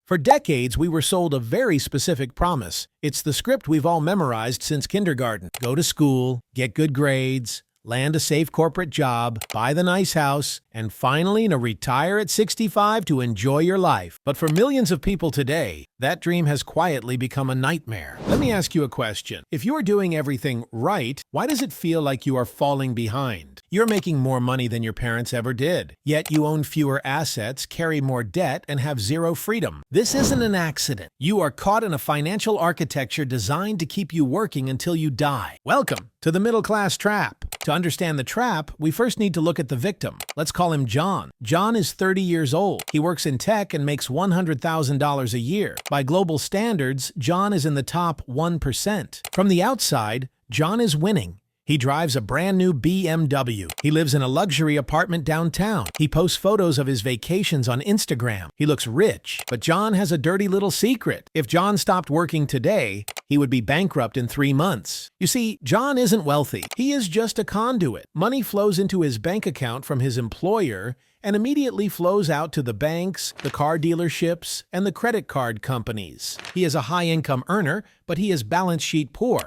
For decades, we were sold a very specific promise. It's the script we've all memorized since kindergarten. Go to school, get good grades, land a safe corporate job, buy the nice house, and finally retire at 65 to enjoy your life. But for millions of people today, that dream has quietly become a nightmare. Let me ask you a question. If you're doing everything right, why does it feel like you are falling behind? You're making more money than your parents ever did, yet you own fewer assets, carry more debt, and have zero freedom. This isn't an accident. You are caught in a financial architecture designed to keep you working until you die. Welcome to the middle-class trap. To understand the trap, we first need to look at the victim. Let's call him John. John is 30 years old. He works in tech and makes $100,000 a year. By global standards, John is in the top 1%. From the outside, John is winning. He drives a brand new BMW. He lives in a luxury apartment downtown. He posts photos of his vacations on Instagram. He looks rich, but John has a dirty little secret. If John stopped working today, he would be bankrupt in 3 months. You see, John isn't wealthy. He is just a conduit. Money flows into his bank account from his employer and immediately flows out to the banks, the car dealerships, and the credit card companies. He is a high-income earner, but he is balance sheet poor.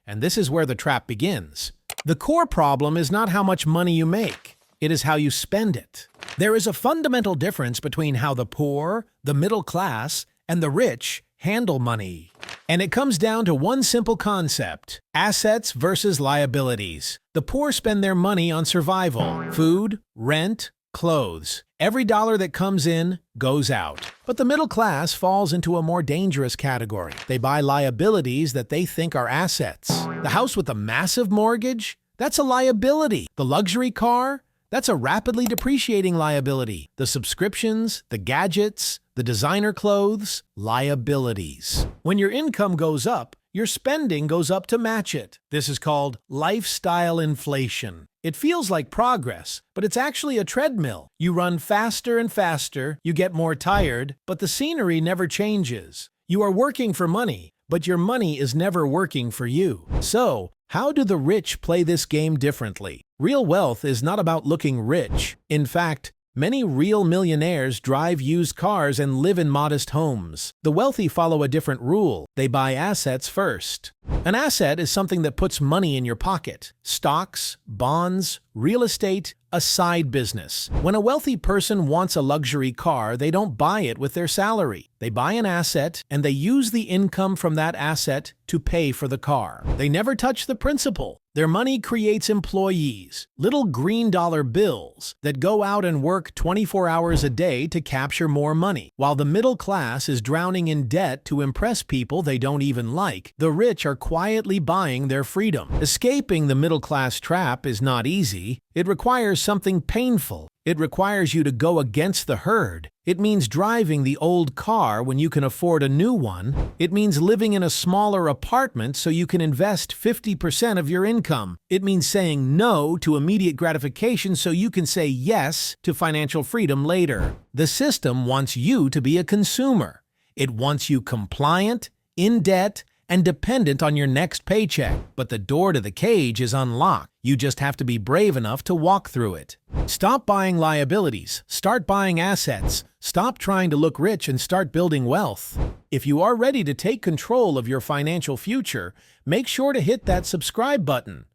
And this is where the trap begins. The core problem is not how much money you make. It is how you spend it. There is a fundamental difference between how the poor, the middle class, and the rich handle money. And it comes down to one simple concept: assets versus liabilities. The poor spend their money on survival, food, rent, clothes. Every dollar that comes in goes out. But the middle class falls into a more dangerous category. They buy liabilities that they think are assets. The house with a massive mortgage? That's a liability. The luxury car? That's a rapidly depreciating liability. The subscriptions, the gadgets, the designer clothes? Liabilities. When your income goes up, your spending goes up to match it. This is called lifestyle inflation. It feels like progress, but it's actually a treadmill. You run faster and faster, you get more tired, but the scenery never changes. You are working for money, but your money is never working for you. So, how do the rich play this game differently? Real wealth is not about looking rich. In fact, many real millionaires drive used cars and live in modest homes. The wealthy follow a different rule. They buy assets first. An asset is something that puts money in your pocket. Stocks, bonds, real estate, a side business. When a wealthy person wants a luxury car, they don't buy it with their salary. They buy an asset, and they use the income from that asset to pay for the car. They never touch the principal. Their money creates employees, little green dollar bills that go out and work 24 hours a day to capture more money. While the middle class is drowning in debt to impress people they don't even like, the rich are quietly buying their freedom. Escaping the middle class trap is not easy. It requires something painful. It requires you to go against the herd. It means driving the old car when you can afford a new one. It means living in a smaller apartment so you can invest 50% of your income. It means saying no to immediate gratification so you can say yes to financial freedom later. The system wants you to be a consumer. It wants you compliant, in debt, and dependent on your next paycheck. But the door to the cage is unlocked. You just have to be brave enough to walk through it. Stop buying liabilities. Start buying assets. Stop trying to look rich and start building wealth. If you are ready to take control of your financial future, make sure to hit that subscribe button.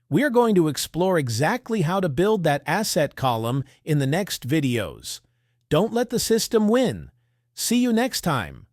We are going to explore exactly how to build that asset column in the next videos. Don't let the system win. See you next time.